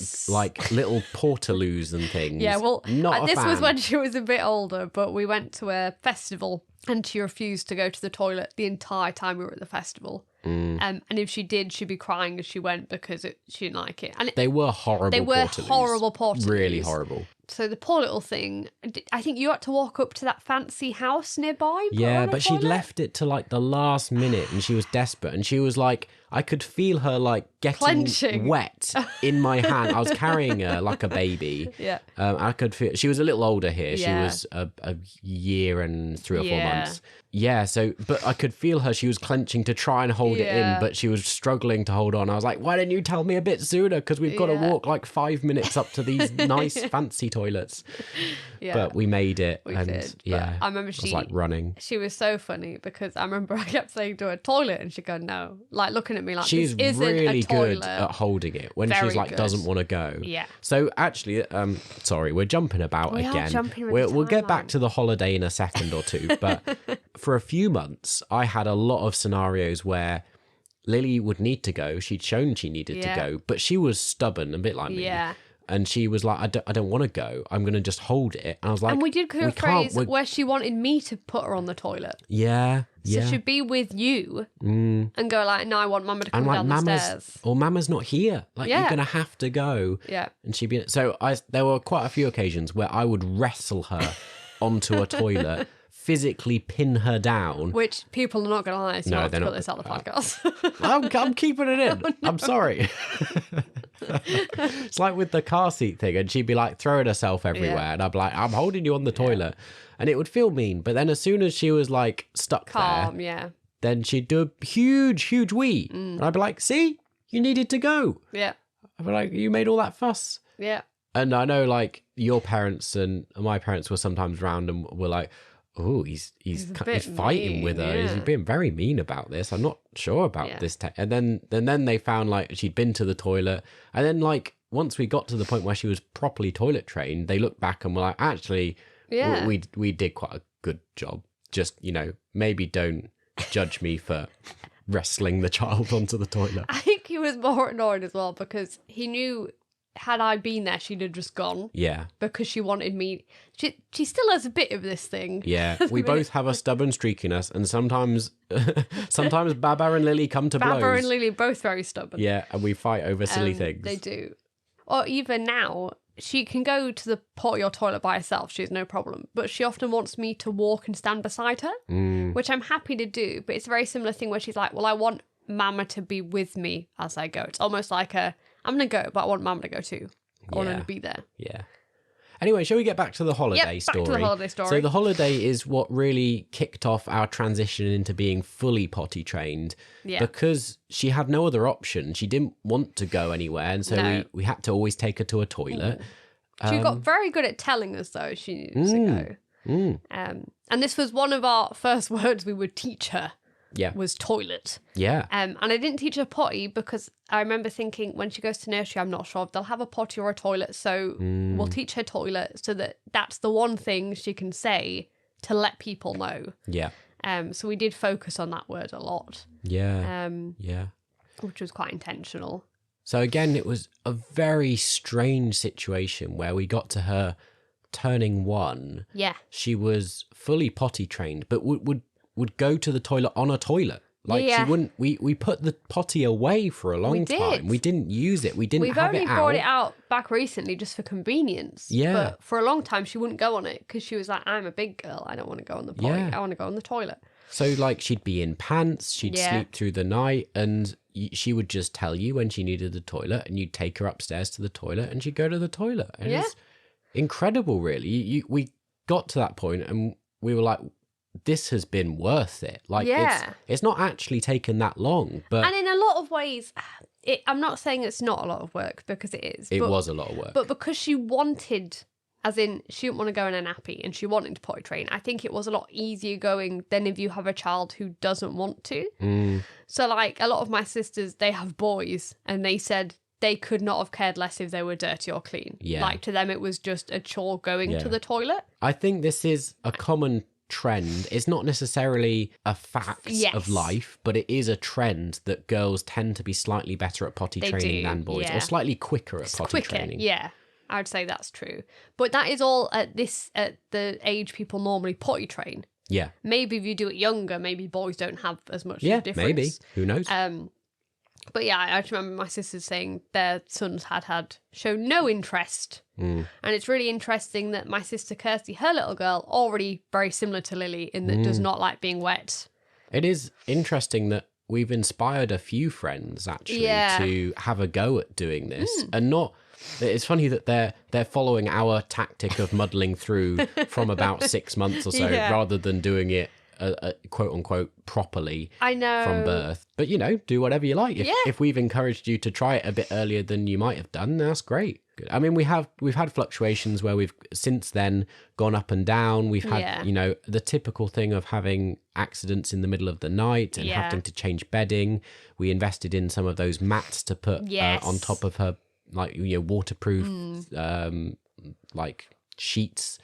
little portaloos and things. Yeah, well, this was was when she was a bit older, but we went to a festival and she refused to go to the toilet the entire time we were at the festival. And if she did, she'd be crying as she went because she didn't like it. And they were horrible. They were horrible portaloos. Really horrible. So the poor little thing, I think you had to walk up to that fancy house nearby. Yeah, but she'd left it to the last minute and she was desperate and she was I could feel her getting clenching. Wet in my hand. I was carrying her like a baby. Yeah. I could feel, she was a little older here. Yeah. She was a year and 3 or 4 months. Yeah, but I could feel her. She was clenching to try and hold it in, but she was struggling to hold on. I was like, why didn't you tell me a bit sooner? Because we've got to walk 5 minutes up to these nice fancy toilets. toilets. Yeah. But we made it. We and did. But yeah, I remember was like running. She was so funny because I remember I kept saying to her toilet and she'd go, no. Like looking at me like, She's this isn't really a toilet. good at holding it when Very she's like good. doesn't want to go. Yeah. So actually, sorry, we're jumping about We are again. jumping with the We'll get back timeline. to the holiday in a second or two. But for a few months, I had a lot of scenarios where Lily would need to go. She'd shown she needed to go, but she was stubborn, a bit like me. Yeah. And she was like, I don't want to go. I'm going to just hold it. And I was like, And we did go a can't- phrase where she wanted me to put her on the toilet. Yeah. So Yeah. she'd be with you and go like, no, I want Mama to come And like, down the stairs. Mama's not here. Like, you're Yeah. going to have to go. Yeah. And she'd be, so there were quite a few occasions where I would wrestle her onto a toilet, physically pin her down. Which people are not going to lie, so No, I'll have they're to put not. this out the podcast. I'm keeping it in. Oh, I'm sorry. It's like with the car seat thing, and she'd be like throwing herself everywhere, Yeah. and I'd be like, I'm holding you on the toilet. And it would feel mean. But then as soon as she was like stuck Calm, there, yeah. then she'd do a huge wee. And I'd be like, see, you needed to go. Yeah. I'd be like, you made all that fuss. Yeah. And I know like your parents and my parents were sometimes around and were like, oh, he's a bit fighting mean, with her. He's yeah. being very mean about this. I'm not sure about Yeah. this. And then they found like she'd been to the toilet. And then like once we got to the point where she was properly toilet trained, they looked back and were like, actually, Yeah. we did quite a good job. Just, maybe don't judge me for wrestling the child onto the toilet. I think he was more annoyed as well because he knew had I been there, she'd have just gone Yeah. because she wanted me. She still has a bit of this thing. Yeah, we both have a stubborn streak in us, and sometimes Baba and Lily come to blows. Baba and Lily both very stubborn. Yeah, and we fight over silly things. They do. Or even now, she can go to the potty or toilet by herself. She has no problem. But she often wants me to walk and stand beside her, which I'm happy to do. But it's a very similar thing where she's like, well, I want Mama to be with me as I go. It's almost like I'm going to go, but I want Mama to go too. I want her to be there. Yeah. Anyway, shall we get back to the holiday story? Back to the holiday story. So the holiday is what really kicked off our transition into being fully potty trained. Yeah. Because she had no other option. She didn't want to go anywhere. And so No. we had to always take her to a toilet. She got very good at telling us, though, she needs to go. And this was one of our first words we would teach her. Yeah. Was toilet. Yeah. And I didn't teach her potty because I remember thinking when she goes to nursery, I'm not sure if they'll have a potty or a toilet. So we'll teach her toilet so that's the one thing she can say to let people know. Yeah. So we did focus on that word a lot. Yeah. Yeah. Which was quite intentional. So again, it was a very strange situation where we got to her turning 1. Yeah. She was fully potty trained, but would go to the toilet on a toilet. Like Yeah. she wouldn't. We put the potty away for a long did. time. We didn't use it. We didn't We've have only it brought out. it out back recently just for convenience. Yeah. But for a long time, she wouldn't go on it because she was like, I'm a big girl. I don't want to go on the potty. Yeah. I want to go on the toilet. So like she'd be in pants. She'd Yeah. sleep through the night, and she would just tell you when she needed the toilet, and you'd take her upstairs to the toilet, and she'd go to the toilet. And Yeah. it's incredible, really. We got to that point, and we were like, this has been worth it. Like, Yeah. it's not actually taken that long, but And in a lot of ways, I'm not saying it's not a lot of work because it is. it was a lot of work. But because she wanted, as in she didn't want to go in a nappy and she wanted to potty train, I think it was a lot easier going than if you have a child who doesn't want to. So like a lot of my sisters, they have boys and they said they could not have cared less if they were dirty or clean. Yeah. Like to them, it was just a chore going Yeah. to the toilet. I think this is a common trend. It's not necessarily a fact Yes. of life, but it is a trend that girls tend to be slightly better at potty They training do, than boys, yeah. or slightly quicker at potty Quicker, training. yeah. I would say that's true. But that is all at the age people normally potty train. Yeah. Maybe if you do it younger, maybe boys don't have as much Yeah, difference. maybe. Who knows? But yeah, I just remember my sisters saying their sons had shown no interest. And it's really interesting that my sister Kirsty, her little girl, already very similar to Lily in that does not like being wet. It is interesting that we've inspired a few friends actually Yeah. to have a go at doing this, and not. It's funny that they're following our tactic of muddling through from about 6 months or so, Yeah. rather than doing it quote unquote properly I know. from birth. But do whatever you like. If we've encouraged you to try it a bit earlier than you might have done, that's great. Good. I mean, we've had fluctuations where we've since then gone up and down. We've had the typical thing of having accidents in the middle of the night and having to change bedding. We invested in some of those mats to put on top of her, like waterproof like sheets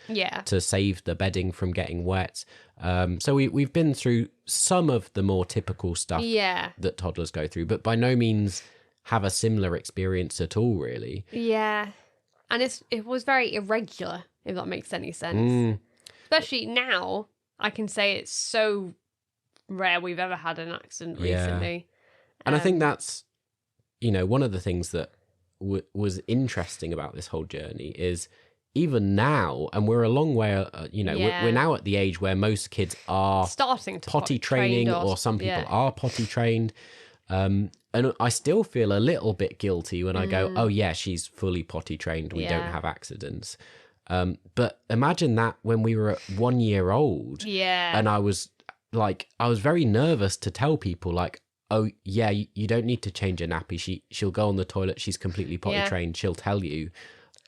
to save the bedding from getting wet. So we've been through some of the more typical stuff that toddlers go through, but by no means have a similar experience at all, really. Yeah. And it was very irregular, if that makes any sense. Especially now, I can say it's so rare we've ever had an accident recently. And I think that's, one of the things that was interesting about this whole journey is even now, and we're a long way, we're now at the age where most kids are starting to potty training, or some people are potty trained. And I still feel a little bit guilty when I go, oh yeah, she's fully potty trained. We don't have accidents. But imagine that when we were at 1 year old. Yeah. And I was very nervous to tell people like, oh yeah, you don't need to change her nappy. She'll go on the toilet. She's completely potty trained. She'll tell you.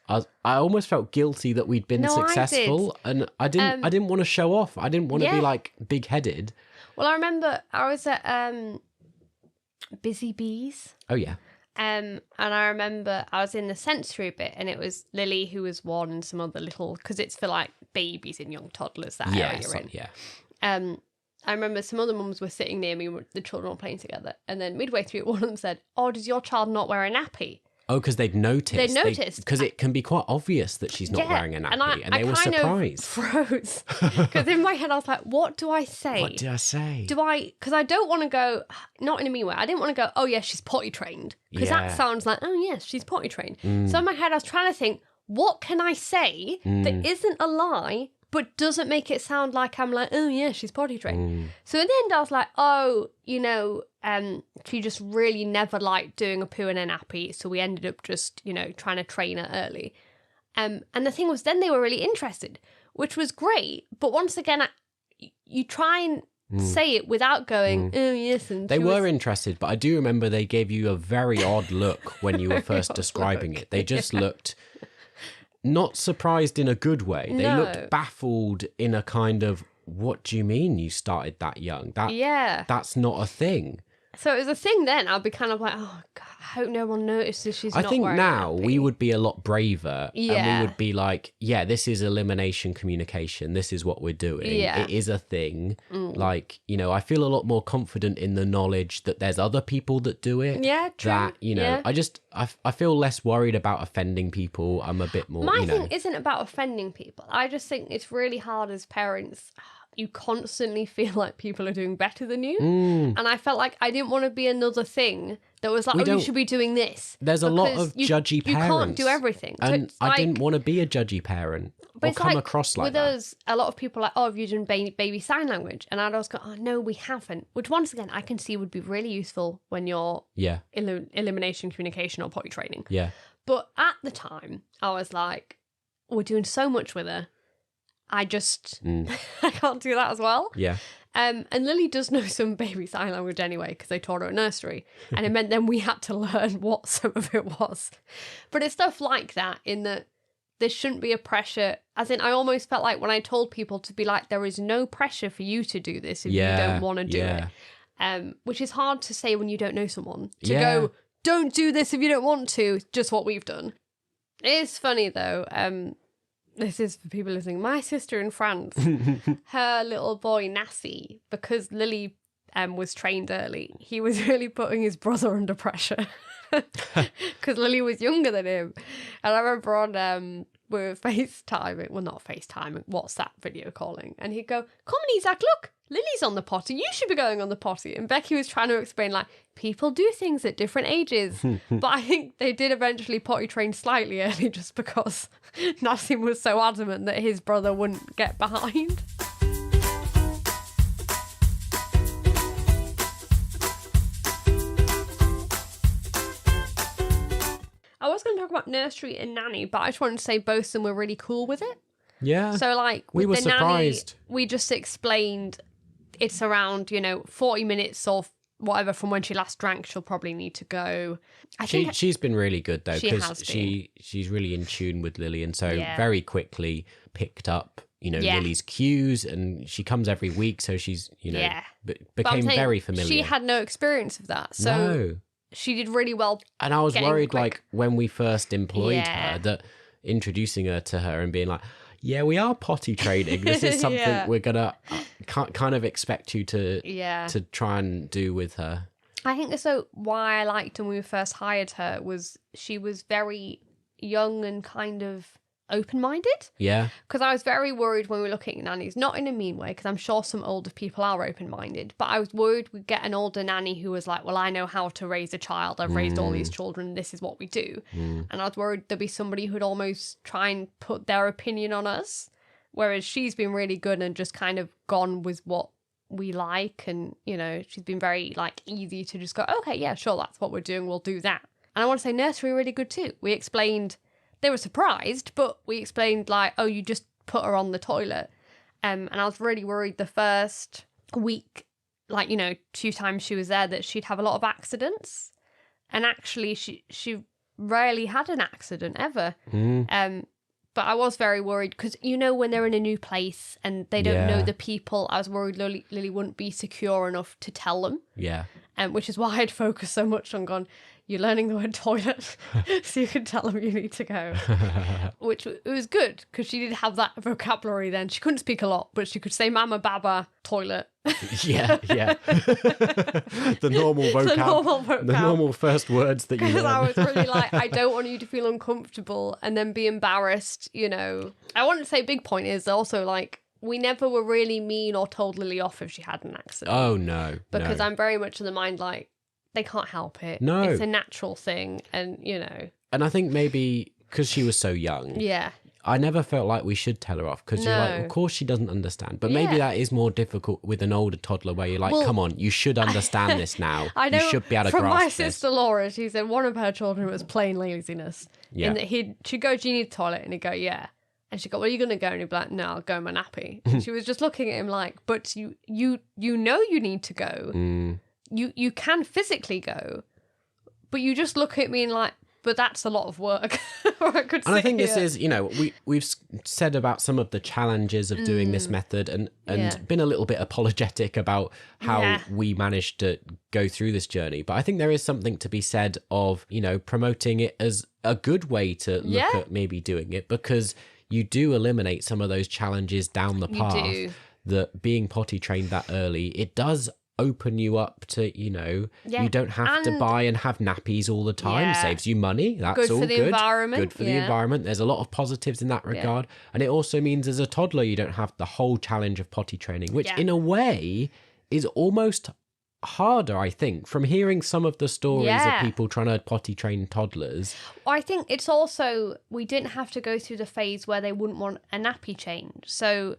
I almost felt guilty that we'd been successful, and I didn't want to show off. I didn't want to be like big headed. Well, I remember I was at Busy Bees. Oh yeah. And I remember I was in the sensory bit, and it was Lily who was one, and some other little, because it's for like babies and young toddlers, that area you're in. Yeah. I remember some other mums were sitting near me, the children were playing together, and then midway through, one of them said, "Oh, does your child not wear a nappy?" Oh, because they'd noticed. Because it can be quite obvious that she's not wearing a nappy, and they were surprised. Froze. Because in my head, I was like, what do I say? What do I say? Because I don't want to go, not in a mean way, I didn't want to go, oh, yeah, she's potty trained. Because that sounds like, oh, yes, she's potty trained. So in my head, I was trying to think, what can I say that isn't a lie, but doesn't make it sound like I'm like, oh, yeah, she's potty trained. So in the end, I was like, oh, she just really never liked doing a poo in a nappy. So we ended up just, trying to train her early. And the thing was, then they were really interested, which was great. But once again, you try and say it without going, oh, yes. And they were interested, but I do remember they gave you a very odd look when you were first describing it. They just looked not surprised in a good way. They looked baffled in a kind of, what do you mean you started that young? That's not a thing. So it was a thing then. I'd be kind of like, oh, God, I hope no one notices she's not wearing I think now a nappy. We would be a lot braver. And we would be like, yeah, this is elimination communication. This is what we're doing. Yeah. It is a thing. Like, I feel a lot more confident in the knowledge that there's other people that do it. Yeah, true. That, I feel less worried about offending people. I'm a bit more, My thing isn't about offending people. I just think it's really hard as parents. You constantly feel like people are doing better than you. And I felt like I didn't want to be another thing that was like, you should be doing this. There's a lot of judgy parents. You can't do everything. And I didn't want to be a judgy parent or come across like that. With us, a lot of people are like, oh, have you done baby sign language? And I'd always go, oh, no, we haven't. Which, once again, I can see would be really useful when you're elimination communication or potty training. Yeah. But at the time, I was like, we're doing so much with her. I just, I can't do that as well. Yeah. And Lily does know some baby sign language anyway, because they taught her at nursery. And it meant then we had to learn what some of it was. But it's stuff like that, in that there shouldn't be a pressure. As in, I almost felt like when I told people to be like, there is no pressure for you to do this if you don't want to do it. Which is hard to say when you don't know someone. To go, don't do this if you don't want to, just what we've done. It is funny though. This is for people listening. My sister in France, her little boy, Nassi, because Lily was trained early, he was really putting his brother under pressure because Lily was younger than him. And I remember on, we were FaceTiming, well, not FaceTiming, WhatsApp video calling. And he'd go, come on, Isaac, look, Lily's on the potty. You should be going on the potty. And Becky was trying to explain, like, people do things at different ages. But I think they did eventually potty train slightly early just because Nassim was so adamant that his brother wouldn't get behind. I was going to talk about nursery and nanny, but I just wanted to say both of them were really cool with it. Yeah. So, like, with we were the surprised. Nanny, we just explained it's around, 40 minutes or whatever from when she last drank, she'll probably need to go. She's been really good though, She because has been. she's really in tune with Lily, and so Yeah. very quickly picked up Lily's cues, and she comes every week, so she's Yeah. But I'm became saying very familiar. She had no experience of that, so No. she did really well. And I was getting worried, quick. like, when we first employed Yeah. her, that introducing her to her and being like, yeah, we are potty training. This is something Yeah. we're going to kind of expect you to try and do with her. I think so. Why I liked when we first hired her was she was very young and kind of open-minded. Yeah. Because I was very worried when we were looking at nannies, not in a mean way, because I'm sure some older people are open-minded, but I was worried we'd get an older nanny who was like, well, I know how to raise a child. I've raised all these children. This is what we do. And I was worried there'd be somebody who'd almost try and put their opinion on us, whereas she's been really good and just kind of gone with what we like. And, she's been very, easy to just go, okay, yeah, sure, that's what we're doing. We'll do that. And I want to say nursery really good too. We explained... They were surprised, but we explained you just put her on the toilet. And I was really worried the first week, 2 times she was there, that she'd have a lot of accidents. And actually, she rarely had an accident ever. But I was very worried because, when they're in a new place and they don't know the people, I was worried Lily wouldn't be secure enough to tell them. Yeah. Which is why I'd focused so much on you're learning the word toilet so you can tell them you need to go. Which it was good because she did have that vocabulary then. She couldn't speak a lot, but she could say mama, baba, toilet. Yeah. The normal vocab. The normal first words that you learn. Because I was really I don't want you to feel uncomfortable and then be embarrassed, I want to say a big point is also we never were really mean or told Lily off if she had an accident. Oh, no. Because I'm very much of the mind they can't help it. No. It's a natural thing. And, And I think maybe because she was so young. Yeah. I never felt like we should tell her off because you're like, of course she doesn't understand. But maybe that is more difficult with an older toddler where you're like, come on, you should understand this now. I know you should be able to from grasp my this. sister Laura, she said one of her children was plain laziness. Yeah. And that she'd go, do you need a toilet? And he'd go, yeah. And she'd go, well, are you going to go? And he'd be like, no, I'll go in my nappy. And she was just looking at him but you know you need to go. You can physically go. But you just look at me and but that's a lot of work. And I think this is, we've said about some of the challenges of doing this method and been a little bit apologetic about how we managed to go through this journey. But I think there is something to be said of, promoting it as a good way to look at maybe doing it, because you do eliminate some of those challenges down the path. You do. That being potty trained that early, it does open you up to, you don't have to buy and have nappies all the time. Saves you money. That's good all for the good. environment. Good for the environment. There's a lot of positives in that regard. And it also means as a toddler, you don't have the whole challenge of potty training, which in a way is almost harder, I think, from hearing some of the stories of people trying to potty train toddlers. I think it's also, we didn't have to go through the phase where they wouldn't want a nappy change. So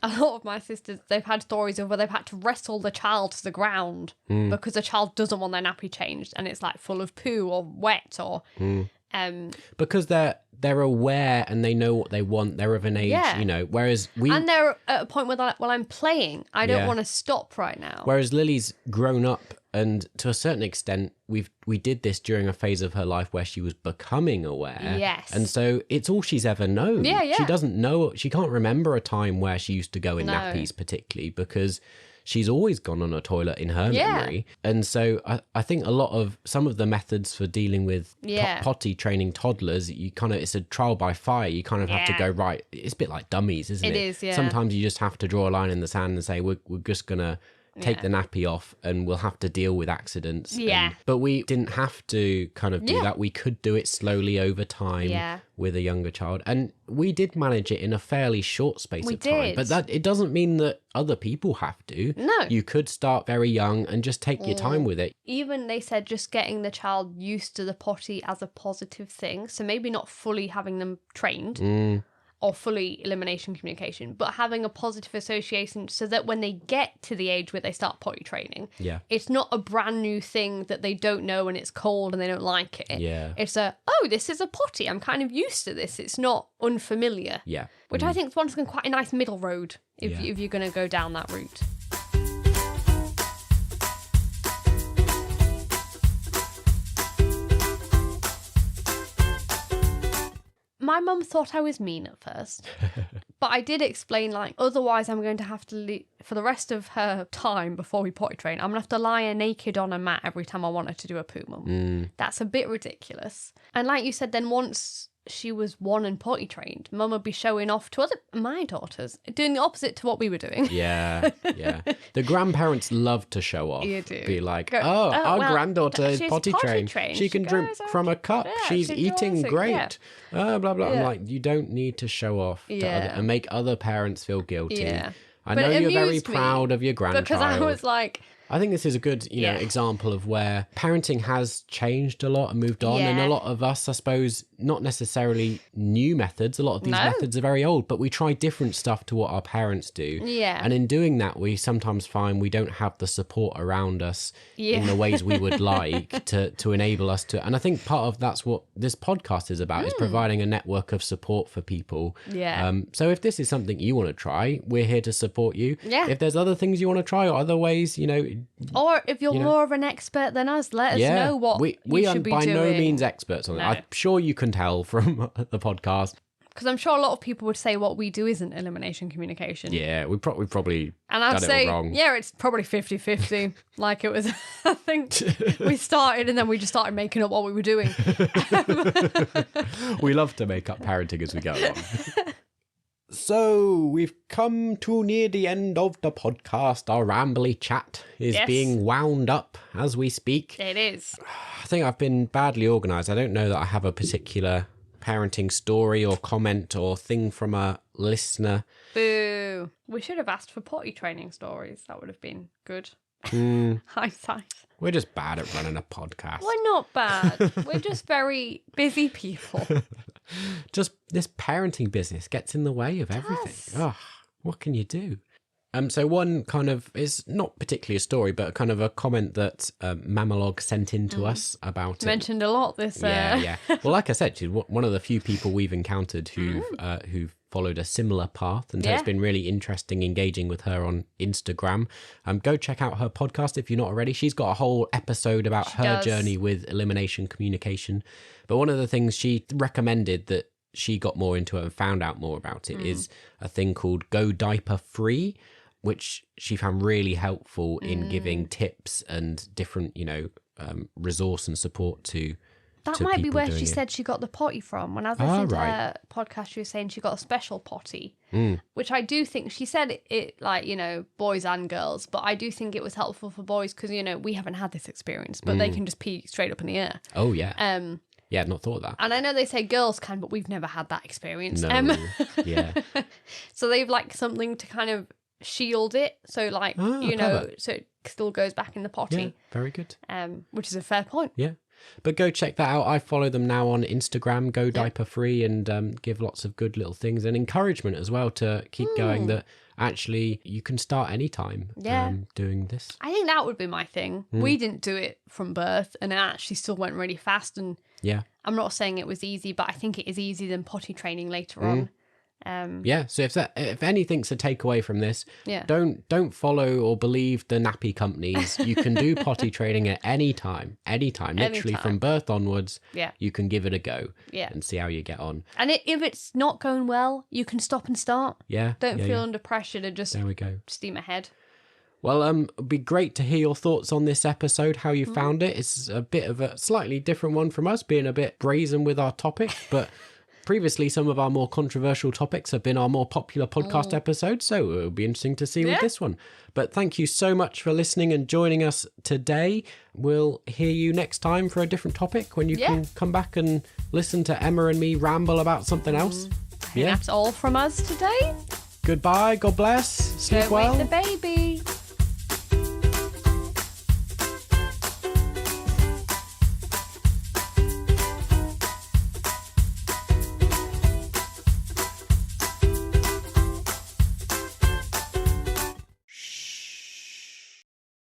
a lot of my sisters, they've had stories of where they've had to wrestle the child to the ground because the child doesn't want their nappy changed and it's full of poo or wet or... Because they're aware and they know what they want. They're of an age, whereas we... And they're at a point where they're like, well, I'm playing. I don't want to stop right now. Whereas Lily's grown up, and to a certain extent, we did this during a phase of her life where she was becoming aware. Yes. And so it's all she's ever known. Yeah. She doesn't know, she can't remember a time where she used to go in nappies particularly, because she's always gone on a toilet in her memory. And so I think a lot of some of the methods for dealing with potty training toddlers, it's a trial by fire. You kind of have to go, right, it's a bit like dummies, isn't it? It is, yeah. Sometimes you just have to draw a line in the sand and say, we're just going to take the nappy off and we'll have to deal with accidents. Yeah. But we didn't have to kind of do that. We could do it slowly over time with a younger child. And we did manage it in a fairly short space of time. But that it doesn't mean that other people have to. No. You could start very young and just take your time with it. Even they said just getting the child used to the potty as a positive thing. So maybe not fully having them trained. Or fully elimination communication, but having a positive association so that when they get to the age where they start potty training, it's not a brand new thing that they don't know and it's cold and they don't like it. Yeah. It's this is a potty. I'm kind of used to this. It's not unfamiliar. Yeah. Which I think is quite a nice middle road if you're going to go down that route. my mum thought I was mean at first. But I did explain, like, otherwise I'm going to have to, for the rest of her time before we potty train, I'm going to have to lie her naked on a mat every time I want her to do a poo mum. That's a bit ridiculous. And like you said, then once she was 1 and potty trained, Mum would be showing off to my daughters, doing the opposite to what we were doing. Yeah. The grandparents love to show off. You do. Be like, our granddaughter is potty trained. She can drink from a cup. She's eating great. Blah, blah. Yeah. I'm like, you don't need to show off to and make other parents feel guilty. Yeah. I know you're very proud of your grandchild. Because I was like... I think this is a good, example of where parenting has changed a lot and moved on. And a lot of us, I suppose, not necessarily new methods. A lot of these methods are very old, but we try different stuff to what our parents do. Yeah. And in doing that, we sometimes find we don't have the support around us in the ways we would like to enable us to. And I think part of that's what this podcast is about, is providing a network of support for people. Yeah. So if this is something you want to try, we're here to support you. Yeah. If there's other things you want to try or other ways, or if you're more of an expert than us, let us know what we should be doing. We are by no means experts on it. I'm sure you can tell from the podcast. Because I'm sure a lot of people would say what we do isn't elimination communication. Yeah, we probably and I'd got say, it wrong. Yeah, it's probably 50-50. Like it was, I think we started and then we just started making up what we were doing. We love to make up parenting as we go along. So, we've come to near the end of the podcast. Our rambly chat is being wound up as we speak. It is. I think I've been badly organised. I don't know that I have a particular parenting story or comment or thing from a listener. Boo. We should have asked for potty training stories. That would have been good. Hindsight. We're just bad at running a podcast. We're not bad. We're just very busy people. Just this parenting business gets in the way of everything. Oh, what can you do? So one kind of, is not particularly a story, but kind of a comment that Mamalog sent in to us about it. Mentioned a lot this. Yeah. Well, like I said, she's one of the few people we've encountered who've followed a similar path, and so it's been really interesting engaging with her on Instagram. Go check out her podcast if you're not already. She's got a whole episode about her journey with Elimination Communication. But one of the things she recommended that she got more into it and found out more about it is a thing called Go Diaper Free, which she found really helpful in giving tips and different, resource and support to That might be where she said she got the potty from. When I was listening to her podcast, she was saying she got a special potty, which I do think, she said it like, boys and girls, but I do think it was helpful for boys because, we haven't had this experience, but they can just pee straight up in the air. Oh, yeah. Yeah, I'd not thought of that. And I know they say girls can, but we've never had that experience. No, yeah. So they've like something to kind of shield it. So like, clever. So it still goes back in the potty. Yeah, very good. Which is a fair point. Yeah. But go check that out. I follow them now on Instagram, Go Diaper Free, and give lots of good little things and encouragement as well to keep going, that actually you can start anytime doing this. I think that would be my thing. We didn't do it from birth, and it actually still went really fast. And I'm not saying it was easy, but I think it is easier than potty training later on. So if anything's a takeaway from this, don't follow or believe the nappy companies. You can do potty training at any time, literally from birth onwards. You can give it a go and see how you get on. And if it's not going well, you can stop and start. Don't feel under pressure to just steam ahead. Well, it'd be great to hear your thoughts on this episode, how you found it. It's a bit of a slightly different one from us, being a bit brazen with our topic, but previously, some of our more controversial topics have been our more popular podcast episodes, so it'll be interesting to see with this one. But thank you so much for listening and joining us today. We'll hear you next time for a different topic when you can come back and listen to Emma and me ramble about something else. That's all from us today. Goodbye, God bless, sleep well. Don't wake the baby.